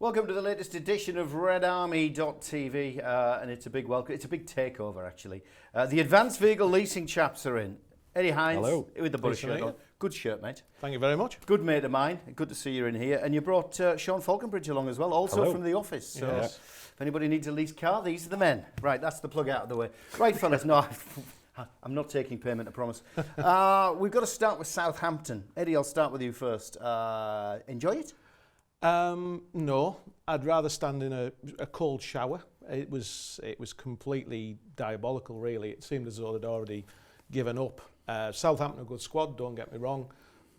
Welcome to the latest edition of RedArmy.tv, and it's a big welcome. It's a big takeover, actually. The advanced vehicle leasing chaps are in. Eddie Hides, hello, with the Boro shirt on. Good shirt, mate. Thank you very much. Good mate of mine. Good to see you in here. And you brought Sean Falconbridge along as well, also hello. From the office. So yes. If anybody needs a leased car, these are the men. Right, that's the plug out of the way. Right, fellas, no, I'm not taking payment, I promise. We've got to start with Southampton. Eddie, I'll start with you first. Enjoy it? No, I'd rather stand in a cold shower. It was completely diabolical, really. It seemed as though they'd already given up. Southampton, a good squad, don't get me wrong,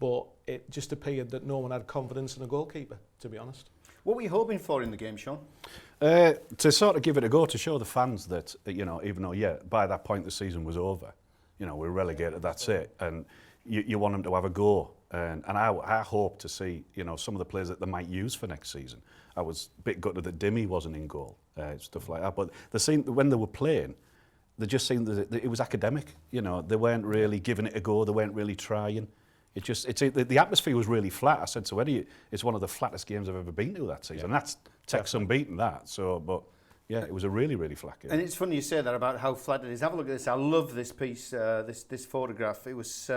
but it just appeared that no one had confidence in a goalkeeper, to be honest. What were you hoping for in the game, Sean? To sort of give it a go, to show the fans that, even though, by that point the season was over, we're relegated, that's it, and you want them to have a go. And I hope to see, some of the players that they might use for next season. I was a bit gutted that Dimmy wasn't in goal, stuff like that. But when they were playing, they just seemed that it was academic. They weren't really giving it a go. They weren't really trying. The atmosphere was really flat. I said to Eddie, it's one of the flattest games I've ever been to that season. Yeah. That's Tex unbeaten that. So, but yeah, it was a really, really flat game. And it's funny you say that about how flat it is. Have a look at this. I love this piece, this photograph. It was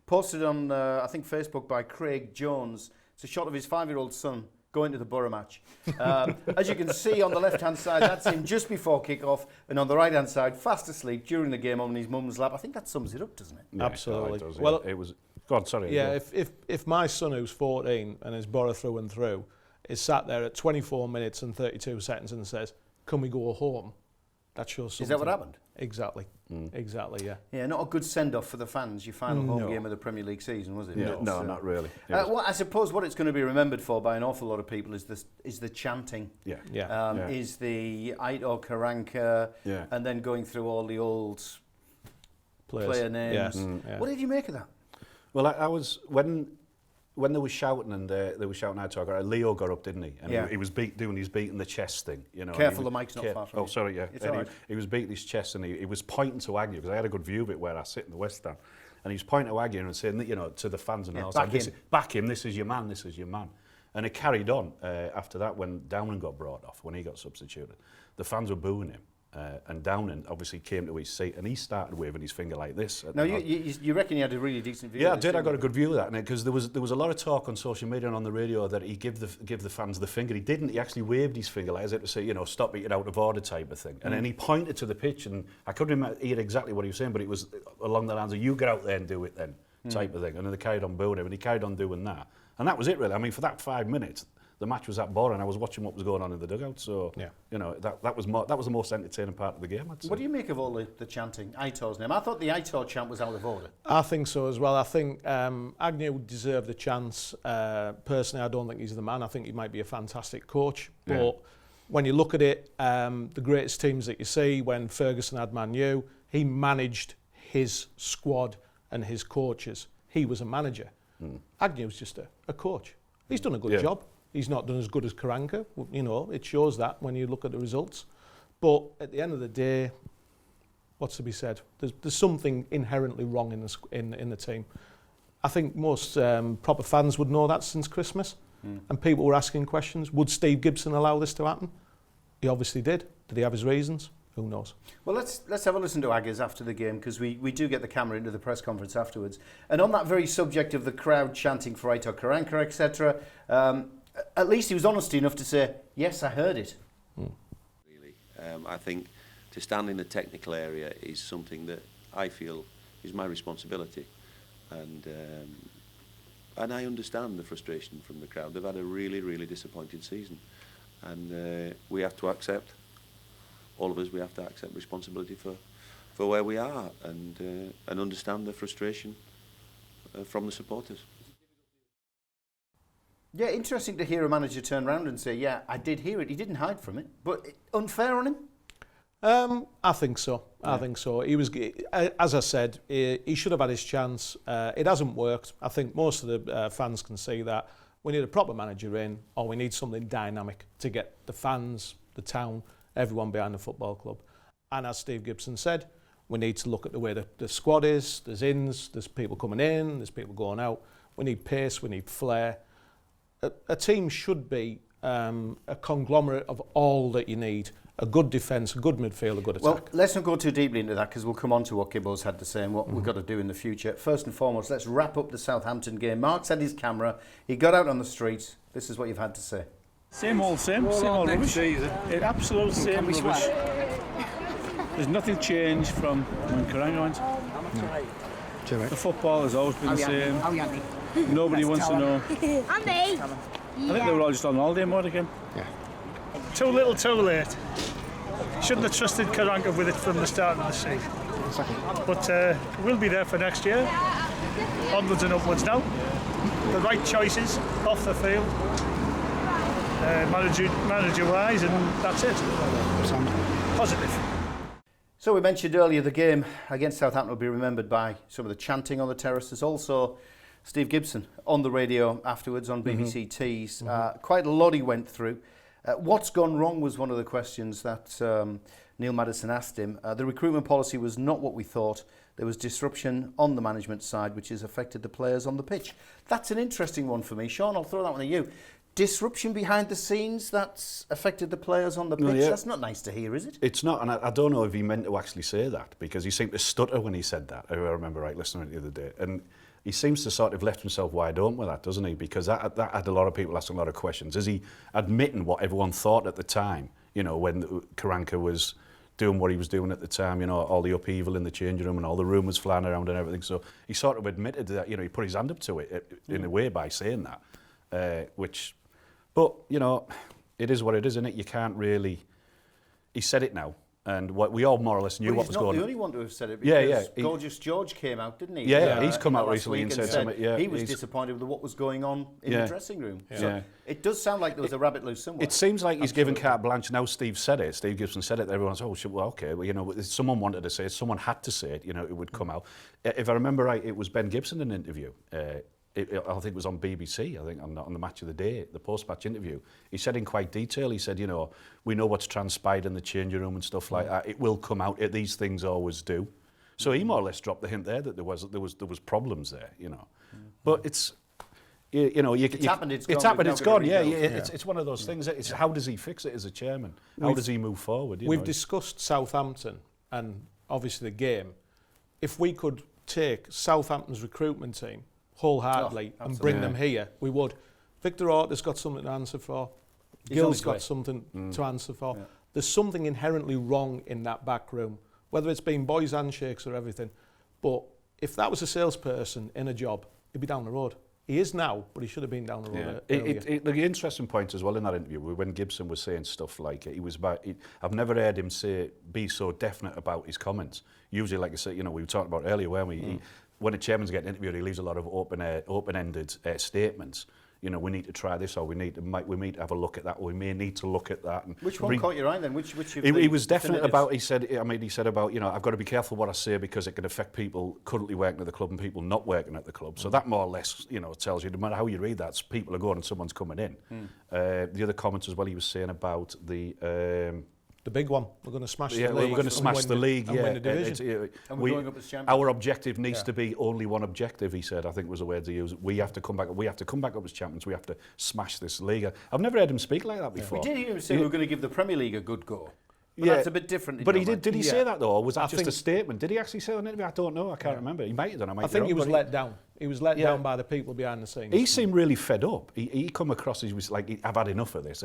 posted on, I think, Facebook by Craig Jones. It's a shot of his 5-year-old son going to the Boro match. As you can see on the left-hand side, that's him just before kick-off, and on the right-hand side, fast asleep during the game on his mum's lap. I think that sums it up, doesn't it? Yeah, absolutely. It does, yeah. Well, it was. Go on, sorry. Yeah, if my son, who's 14 and is Boro through and through, is sat there at 24 minutes and 32 seconds and says, "Can we go home?" That shows something. Is that what happened? Exactly. Exactly, yeah. Yeah, not a good send-off for the fans, your final home game of the Premier League season, was it? Yeah, no, not really. Well, I suppose what it's going to be remembered for by an awful lot of people is the chanting. Yeah. Is the Aitor Karanka, and then going through all the old player names. Yes. Yeah. What did you make of that? Well, I was when they were shouting and they were shouting out to our Leo got up, didn't he? And he was doing his beating the chest thing, Careful, the mic's not far from you. Oh, sorry, yeah. It's all right. He was beating his chest and he was pointing to Agnew, because I had a good view of it where I sit in the West Stand, and he was pointing to Agnew and saying, to the fans and all, back him, this is your man, this is your man. And it carried on after that when Downing got brought off, when he got substituted. The fans were booing him. And Downing obviously came to his seat and he started waving his finger like this. Now, you reckon he had a really decent view? Yeah, I did. I got a good view of that, because there was a lot of talk on social media and on the radio that he give the fans the finger. He didn't. He actually waved his finger like as if to say, stop it, out of order type of thing. And then he pointed to the pitch, and I couldn't hear exactly what he was saying, but it was along the lines of, "You get out there and do it then," type of thing. And then they carried on booing him, and he carried on doing that. And that was it, really. I mean, for that 5 minutes, the match was that boring. I was watching what was going on in the dugout, so that was the most entertaining part of the game, I'd say. What do you make of all the chanting? Aitor's name. I thought the Aitor chant was out of order. I think so as well. I think Agnew deserved a chance. Personally, I don't think he's the man. I think he might be a fantastic coach, but when you look at it, the greatest teams that you see, when Ferguson had Man U, he managed his squad and his coaches. He was a manager. Agnew's just a coach. He's done a good job. He's not done as good as Karanka. It shows that when you look at the results. But at the end of the day, what's to be said? There's something inherently wrong in the team. I think most proper fans would know that since Christmas. And people were asking questions. Would Steve Gibson allow this to happen? He obviously did. Did he have his reasons? Who knows? Well, let's have a listen to Aggers after the game, because we do get the camera into the press conference afterwards. And on that very subject of the crowd chanting for Aitor Karanka, etc., at least he was honest enough to say, "Yes, I heard it." Really, I think to stand in the technical area is something that I feel is my responsibility, and I understand the frustration from the crowd. They've had a really, really disappointing season, and we have to accept. All of us, we have to accept responsibility for where we are, and understand the frustration from the supporters. Yeah, interesting to hear a manager turn around and say, "Yeah, I did hear it." He didn't hide from it, but unfair on him. I think so. I think so. He was, as I said, he should have had his chance. It hasn't worked. I think most of the fans can see that. We need a proper manager in, or we need something dynamic to get the fans, the town, everyone behind the football club. And as Steve Gibson said, we need to look at the way the squad is. There's ins, there's people coming in, there's people going out. We need pace, we need flair. A team should be a conglomerate of all that you need. A good defence, a good midfield, a good attack. Well, let's not go too deeply into that because we'll come on to what Gibbo's had to say and what we've got to do in the future. First and foremost, let's wrap up the Southampton game. Mark's had his camera. He got out on the street. This is what you've had to say. Same old rubbish. Absolute same rubbish. There's nothing changed from when Karanga went. No. The football has always been the same. Nobody wants to know. And me. I think they were all just on holiday mode again. Yeah. Too little, too late. Shouldn't have trusted Karanga with it from the start of the season. Exactly. But we'll be there for next year. Onwards and upwards now. The right choices off the field, manager-wise, and that's it. Positive. So we mentioned earlier the game against Southampton will be remembered by some of the chanting on the terraces. Also, Steve Gibson on the radio afterwards on BBC Tees. Quite a lot he went through. What's gone wrong was one of the questions that Neil Maddison asked him. The recruitment policy was not what we thought. There was disruption on the management side, which has affected the players on the pitch. That's an interesting one for me. Sean, I'll throw that one at you. Disruption behind the scenes that's affected the players on the pitch. Yeah. That's not nice to hear, is it? It's not, and I don't know if he meant to actually say that, because he seemed to stutter when he said that. I remember listening to it the other day. And he seems to sort of left himself wide open with that, doesn't he? Because that had a lot of people asking a lot of questions. Is he admitting what everyone thought at the time, when Karanka was doing what he was doing at the time, all the upheaval in the changing room and all the rumours flying around and everything. So he sort of admitted that, he put his hand up to it in a way by saying that, But, it is what it is, isn't it? You can't really... He said it now, and we all more or less knew what was going on. He's not the only one to have said it, because yeah. Gorgeous George came out, didn't he? Yeah, he's come out recently and said something. Yeah, he was disappointed with what was going on in the dressing room. Yeah. So it does sound like there was a rabbit loose somewhere. It seems like he's given carte blanche. Now Steve Gibson said it, everyone's, okay, well, someone wanted to say it, someone had to say it, it would come out. If I remember right, it was Ben Gibson in an interview. I think it was on BBC, on the Match of the Day, the post-match interview. He said in quite detail, he said, we know what's transpired in the changing room and stuff like that. It will come out. These things always do. So he more or less dropped the hint there that there was problems there, But it's, it's happened, it's gone. It's happened, it's gone. Yeah, it's one of those things. It's how does he fix it as a chairman? How does he move forward? We've discussed Southampton and obviously the game. If we could take Southampton's recruitment team wholeheartedly and bring them here, we would. Victor Orta's got something to answer for. Gill's got something to answer for. Yeah. There's something inherently wrong in that back room, whether it's been boys' handshakes or everything. But if that was a salesperson in a job, he'd be down the road. He is now, but he should have been down the road earlier. The interesting point as well in that interview, when Gibson was saying stuff like it, I've never heard him be so definite about his comments. Usually, like I said, we were talking about earlier, weren't we? When a chairman's getting interviewed, he leaves a lot of open-ended statements. We need to try this, or we need to have a look at that, or we may need to look at that. And which one caught your eye then? Which he was definite about. He said about, I've got to be careful what I say because it can affect people currently working at the club and people not working at the club. So that more or less, tells you no matter how you read that, people are going and someone's coming in. The other comments as well, he was saying about the big one. We're going to smash the league. We're going to smash the league, and win the division. And we're going up as champions. Our objective needs to be only one objective, he said, I think was the word he used. We have to come back up as champions. We have to smash this league. I've never heard him speak like that before. We did hear him say we were going to give the Premier League a good go. But that's a bit different. But he did. Did he say that though, or was that just a statement? Did he actually say that in an interview? I don't know. I can't remember. He might have done. I think he was let down. He was let down by the people behind the scenes. He seemed really fed up. He come across as he was like, I've had enough of this.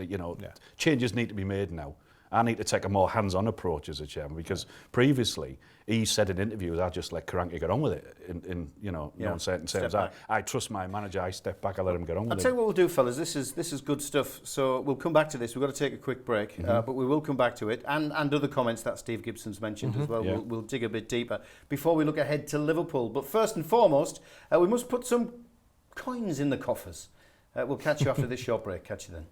Changes need to be made now. I need to take a more hands-on approach as a chairman, because previously he said in interviews, I just let Karanka get on with it in no uncertain terms. I trust my manager, I step back, I let him get on with it. I'll tell you what we'll do, fellas, this is good stuff, so we'll come back to this. We've got to take a quick break, but we will come back to it, and other comments that Steve Gibson's mentioned as well. We'll dig a bit deeper before we look ahead to Liverpool. But first and foremost, we must put some coins in the coffers. We'll catch you after this short break. Catch you then.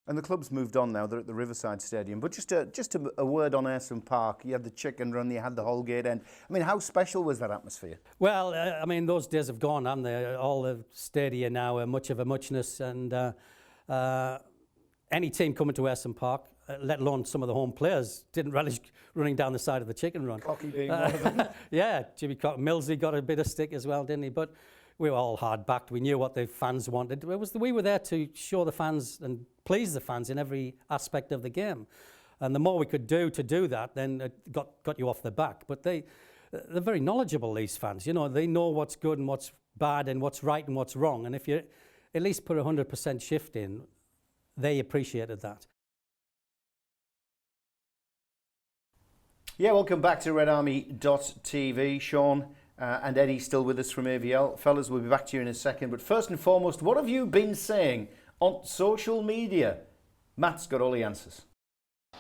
And the club's moved on now. They're at the Riverside Stadium. But just a word on Ayresome Park. You had the chicken run, you had the whole gate end. I mean, how special was that atmosphere? Well, those days have gone, haven't they? All the stadia now are much of a muchness. And any team coming to Ayresome Park, let alone some of the home players, didn't relish running down the side of the chicken run. Cocky being one of them. Yeah, Jimmy Millsy got a bit of stick as well, didn't he? But we were all hard-backed. We knew what the fans wanted. We were there to show the fans and please the fans in every aspect of the game. And the more we could do to do that, then it got you off the back. But they're very knowledgeable, these fans. You know, they know what's good and what's bad and what's right and what's wrong. And if you at least put 100% shift in, they appreciated that. Yeah, welcome back to RedArmy.tv. Sean and Eddie still with us from AVL. Fellas, we'll be back to you in a second. But first and foremost, what have you been saying on social media? Matt's got all the answers.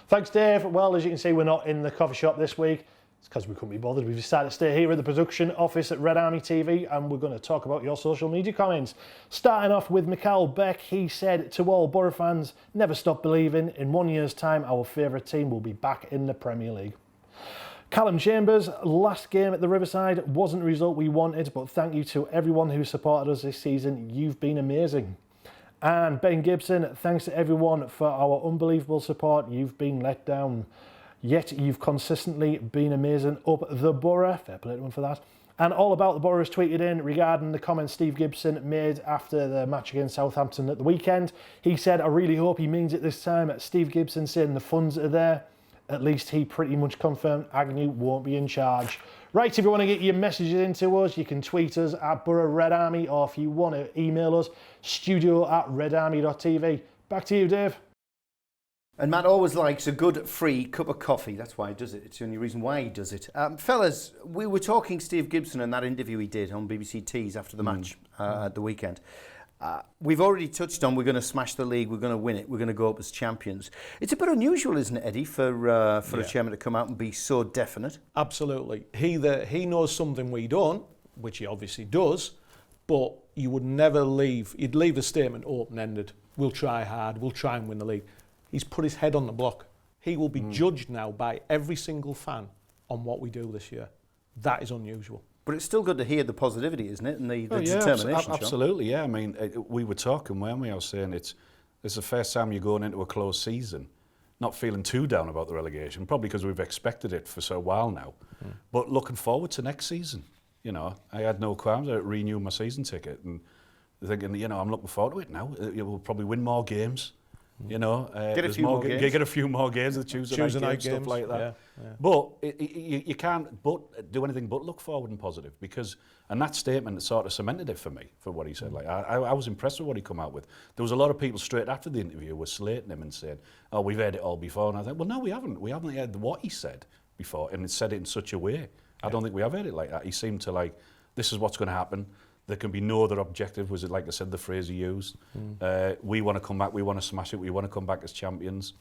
Thanks, Dave. Well, as you can see, we're not in the coffee shop this week. It's because we couldn't be bothered. We've decided to stay here at the production office at Red Army TV, and we're going to talk about your social media comments. Starting off with Mikael Beck, he said to all Boro fans, never stop believing. In 1 year's time, our favourite team will be back in the Premier League. Callum Chambers, last game at the Riverside wasn't the result we wanted, but thank you to everyone who supported us this season. You've been amazing. And Ben Gibson, thanks to everyone for our unbelievable support. You've been let down. Yet you've consistently been amazing up the Borough. Fair play to him for that. And All About the Borough has tweeted in regarding the comments Steve Gibson made after the match against Southampton at the weekend. He said, I really hope he means it this time. Steve Gibson saying the funds are there. At least he pretty much confirmed Agnew won't be in charge. Right, if you want to get your messages into us, you can tweet us at Boro Red Army, or if you want to email us, studio@redarmy.tv. Back to you, Dave. And Matt always likes a good free cup of coffee. That's why he does it. It's the only reason why he does it. Fellas, we were talking Steve Gibson and that interview he did on BBC Tees after the match at the weekend. We've already touched on we're going to smash the league, we're going to win it, we're going to go up as champions. It's a bit unusual, isn't it, Eddie, for a chairman to come out and be so definite? Absolutely. He knows something we don't, which he obviously does, but you would never you'd leave the statement open-ended. We'll try hard, we'll try and win the league. He's put his head on the block. He will be judged now by every single fan on what we do this year. That is unusual. But it's still good to hear the positivity, isn't it, and the determination. Absolutely, yeah. I mean, we were talking, weren't we? I was saying it's the first time you're going into a closed season, not feeling too down about the relegation, probably because we've expected it for so a while now. But looking forward to next season, you know, I had no qualms. I renewed my season ticket and thinking, you know, I'm looking forward to it now. We'll probably win more games. You know, get a few more games. Get a few more games, the Tuesday night games, stuff like that. Yeah. But you can't do anything but look forward and positive, because, and that statement sort of cemented it for me, for what he said. Like I was impressed with what he come out with. There was a lot of people straight after the interview were slating him and saying, "Oh, we've heard it all before." And I thought, well, no, we haven't. We haven't heard what he said before, and he said it in such a way. I don't think we have heard it like that. He seemed to like, this is what's going to happen. There can be no other objective, was it, like I said, the phrase he used. We want to come back, we want to smash it, we want to come back as champions.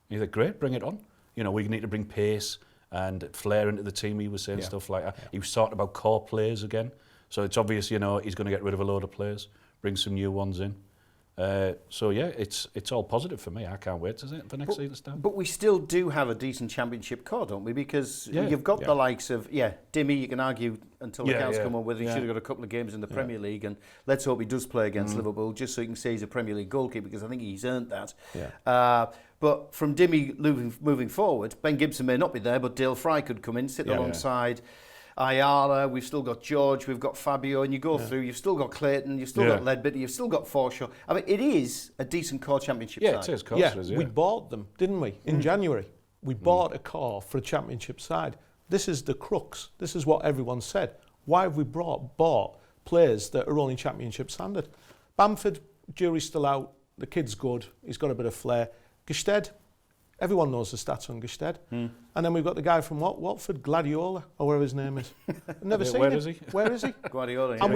And he said, great, bring it on. You know, we need to bring pace and flair into the team, he was saying, stuff like that. He was talking about core players again. So it's obvious, you know, he's going to get rid of a load of players, bring some new ones in. So yeah, it's all positive for me. I can't wait to see it for next season start. But we still do have a decent championship core, don't we? Because you've got the likes of Dimmy. You can argue until the cows come on whether he should have got a couple of games in the Premier League, and let's hope he does play against Liverpool, just so you can say he's a Premier League goalkeeper, because I think he's earned that. But from Dimmy moving forward, Ben Gibson may not be there, but Dale Fry could come in, sit alongside Ayala. We've still got George, we've got Fabio, and you go through, you've still got Clayton, you've still got Ledbetter, you've still got Forshaw. I mean, it is a decent core championship side. It is, of course it is, we bought them, didn't we, in January. We bought a core for a championship side. This is the crux. This is what everyone said. Why have we bought players that are only championship standard? Bamford, jury's still out, the kid's good, he's got a bit of flair. Gusted, everyone knows the stats on Gusted. And then we've got the guy from Watford, Gladiola, or whatever his name is. I've never seen him. Where is he? Guardiola. And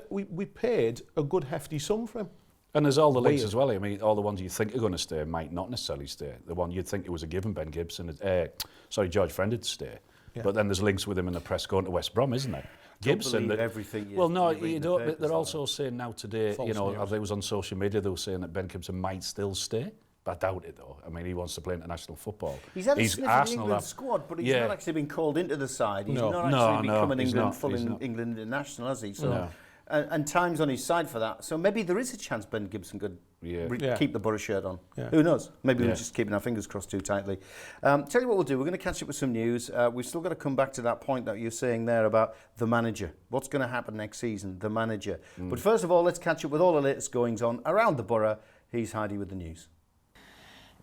we paid a good hefty sum for him. And there's all the links as well. I mean, all the ones you think are going to stay might not necessarily stay. The one you'd think it was a given, Ben Gibson, George Friend would stay. Yeah. But then there's links with him in the press going to West Brom, isn't there? Gibson, everything. Well, no, you don't. But they're also saying now today, you know, as I was on social media, they were saying that Ben Gibson might still stay. I doubt it, though. I mean, he wants to play international football. He's had a sniff in the England squad, but he's not actually been called into the side. He's not actually become an England international, has he? So and time's on his side for that. So maybe there is a chance Ben Gibson could keep the Boro shirt on. Yeah. Who knows? Maybe we're just keeping our fingers crossed too tightly. Tell you what we'll do. We're going to catch up with some news. We've still got to come back to that point that you're saying there about the manager. What's going to happen next season? The manager. But first of all, let's catch up with all the latest goings on around the Boro. Here's Heidi with the news.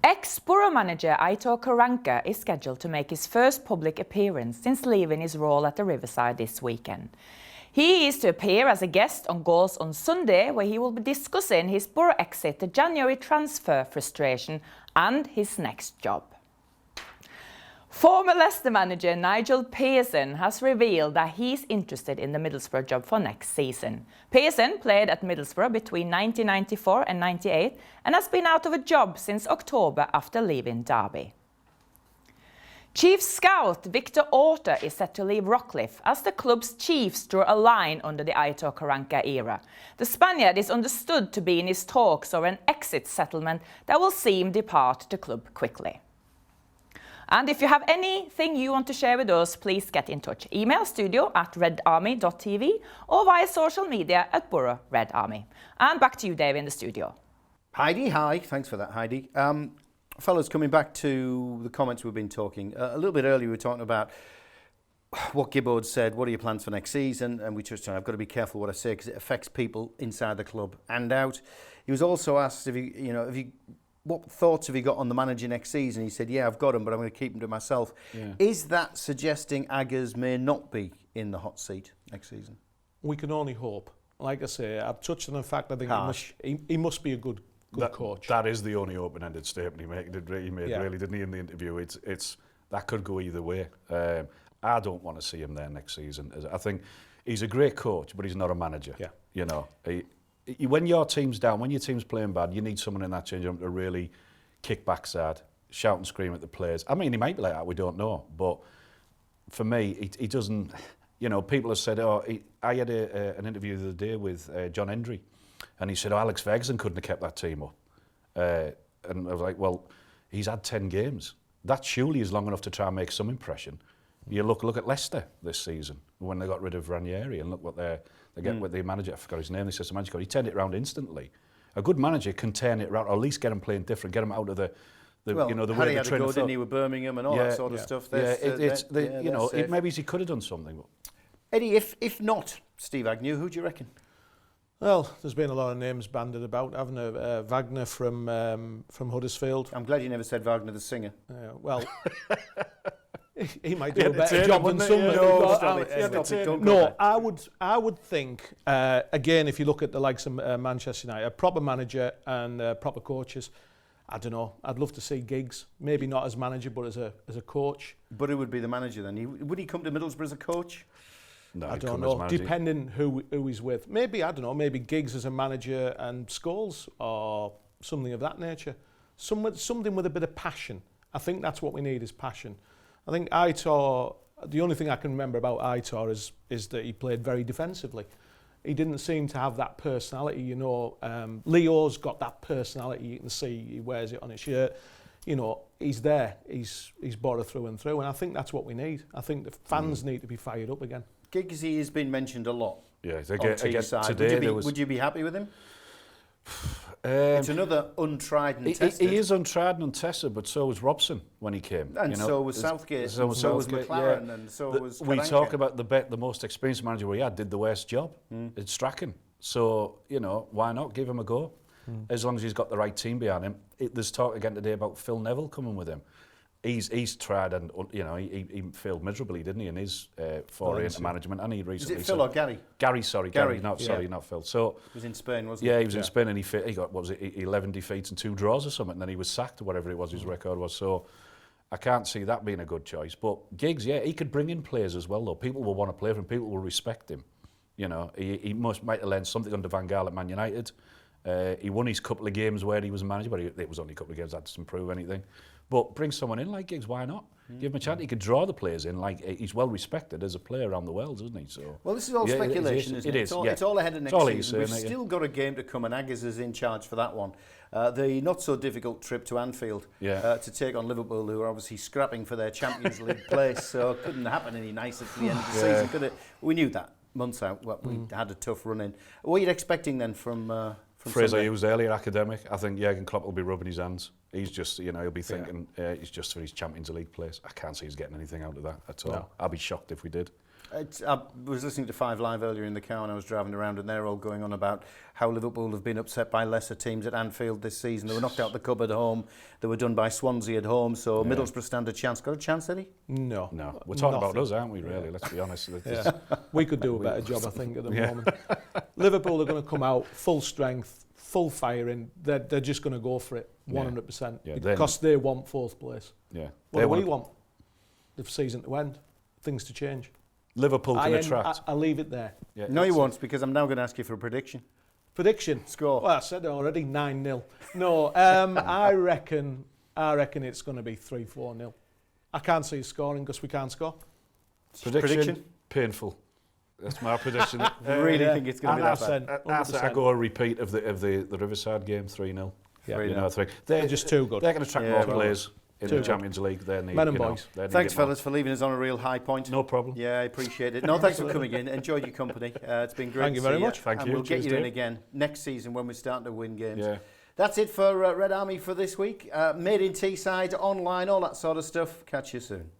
Ex-Boro manager Aitor Karanka is scheduled to make his first public appearance since leaving his role at the Riverside this weekend. He is to appear as a guest on Goals on Sunday, where he will be discussing his Boro exit, the January transfer frustration and his next job. Former Leicester manager Nigel Pearson has revealed that he's interested in the Middlesbrough job for next season. Pearson played at Middlesbrough between 1994 and 98 and has been out of a job since October after leaving Derby. Chief Scout Victor Orta is set to leave Rockcliffe as the club's chiefs draw a line under the Aitor Karanka era. The Spaniard is understood to be in his talks or an exit settlement that will see him depart the club quickly. And if you have anything you want to share with us, please get in touch. Email studio@redarmy.tv or via social media at Boro RedArmy. And back to you, Dave, in the studio. Heidi, hi. Thanks for that, Heidi. Fellas, coming back to the comments we've been talking, a little bit earlier we were talking about what Gibbo had said, what are your plans for next season? And we touched on, I've got to be careful what I say because it affects people inside the club and out. He was also asked, what thoughts have you got on the manager next season? He said, yeah, I've got them, but I'm going to keep them to myself. Yeah. Is that suggesting Aggers may not be in the hot seat next season? We can only hope. Like I say, I've touched on the fact I think he must be a good coach. That is the only open-ended statement he made, really, didn't he, in the interview? It's that could go either way. I don't want to see him there next season. I think he's a great coach, but he's not a manager. Yeah. You know, when your team's down, when your team's playing bad, you need someone in that change room to really kick backside, shout and scream at the players. I mean, he might be like that, we don't know. But for me, he doesn't... You know, people have said, I had an interview the other day with John Hendry, and he said, Alex Ferguson couldn't have kept that team up. And I was like, well, he's had 10 games. That surely is long enough to try and make some impression. You look at Leicester this season, when they got rid of Ranieri, and look what they get with the manager, I forgot his name, the assistant manager, he turned it around instantly. A good manager can turn it around, or at least get him playing different, get him out of the well, you know, the Harry way had the train a go, of didn't he, with Birmingham and all that sort of stuff. Maybe he could have done something. Eddie, if not Steve Agnew, who do you reckon? Well, there's been a lot of names banded about, haven't there? Wagner from Huddersfield. I'm glad you never said Wagner the singer. Well, he might do a better job than somebody. No, I would think, again, if you look at the likes of Manchester United, a proper manager and proper coaches, I don't know, I'd love to see Giggs, maybe not as manager, but as a coach. But who would be the manager then? Would he come to Middlesbrough as a coach? No, I don't know, depending who he's with. Maybe, I don't know, maybe Giggs as a manager and Scholes or something of that nature. Something with a bit of passion. I think that's what we need, is passion. I think Aitor, the only thing I can remember about Aitor is that he played very defensively. He didn't seem to have that personality, you know. Leo's got that personality, you can see he wears it on his shirt. You know, he's there, he's Boro through and through, and I think that's what we need. I think the fans need to be fired up again. Giggsy has been mentioned a lot. Yeah, again today would you be happy with him? It's another untried and tested. He is untried and untested, but so was Robson when he came. And so was Southgate, so was McLaren, and so was Karanka. We talk about the most experienced manager we had did the worst job. It's Strachan. So, you know, why not give him a go? As long as he's got the right team behind him. There's talk again today about Phil Neville coming with him. He's tried, and you know, he failed miserably, didn't he, in his foray into management, and he recently... Is it Phil or Gary? Gary, not Phil. So he was in Spain, wasn't he? Yeah, he was in Spain, and he got, what was it, 11 defeats and 2 draws or something, and then he was sacked or whatever it was his record was. So I can't see that being a good choice. But Giggs, yeah, he could bring in players as well, though. People will want to play for him. People will respect him. You know, he might have learned something under Van Gaal at Man United. He won his couple of games where he was a manager, but it was only a couple of games, that doesn't prove anything. But bring someone in like Giggs, why not? Give him a chance. He could draw the players in. Like, he's well respected as a player around the world, isn't he? So well, this is all speculation, isn't it? It's all ahead of next season. We've still got a game to come, and Aggers is in charge for that one. The not so difficult trip to Anfield to take on Liverpool, who are obviously scrapping for their Champions League place. So it couldn't happen any nicer for the end of the season, could it? We knew that. months out. Well, we had a tough run in. What are you expecting then from Phrase Sunday? I used earlier, academic. I think Jurgen Klopp will be rubbing his hands. He's just, he'll be thinking he's just for his Champions League place. I can't see he's getting anything out of that at all. No. I'd be shocked if we did. I was listening to 5 Live earlier in the car when I was driving around, and they're all going on about how Liverpool have been upset by lesser teams at Anfield this season. They were knocked out the cup at home. They were done by Swansea at home. So Middlesbrough stand a chance. Got a chance, Eddie? No. We're talking about Nothing. us, aren't we, really? Let's be honest. We could do a better job, I think, at the moment. Liverpool are going to come out full strength, full firing. They're just going to go for it 100%. Yeah, because they want 4th place. Yeah. What do we want? The season to end, things to change. Liverpool can attract. I'll leave it there. Yeah, No, you won't, because I'm now going to ask you for a prediction. Prediction. Score. Well, I said it already, 9-0. No, I reckon it's going to be 3-4-0. I can't see scoring because we can't score. Prediction? Painful. That's my prediction. I really think it's going to be that bad. I go a repeat of the Riverside game, 3-0. Yeah. 3. They're just too good. They're going to attract more players in Too the good. Champions League. They're needed, Men and boys. Thanks, fellas, for leaving us on a real high point. No problem. Yeah, I appreciate it. No, thanks for coming in. Enjoyed your company. It's been great. Thank you to very see much. Thank and you. we'll get Cheers, you in Dave. again next season when we're starting to win games. Yeah. That's it for Red Army for this week. Made in Teesside, online, all that sort of stuff. Catch you soon.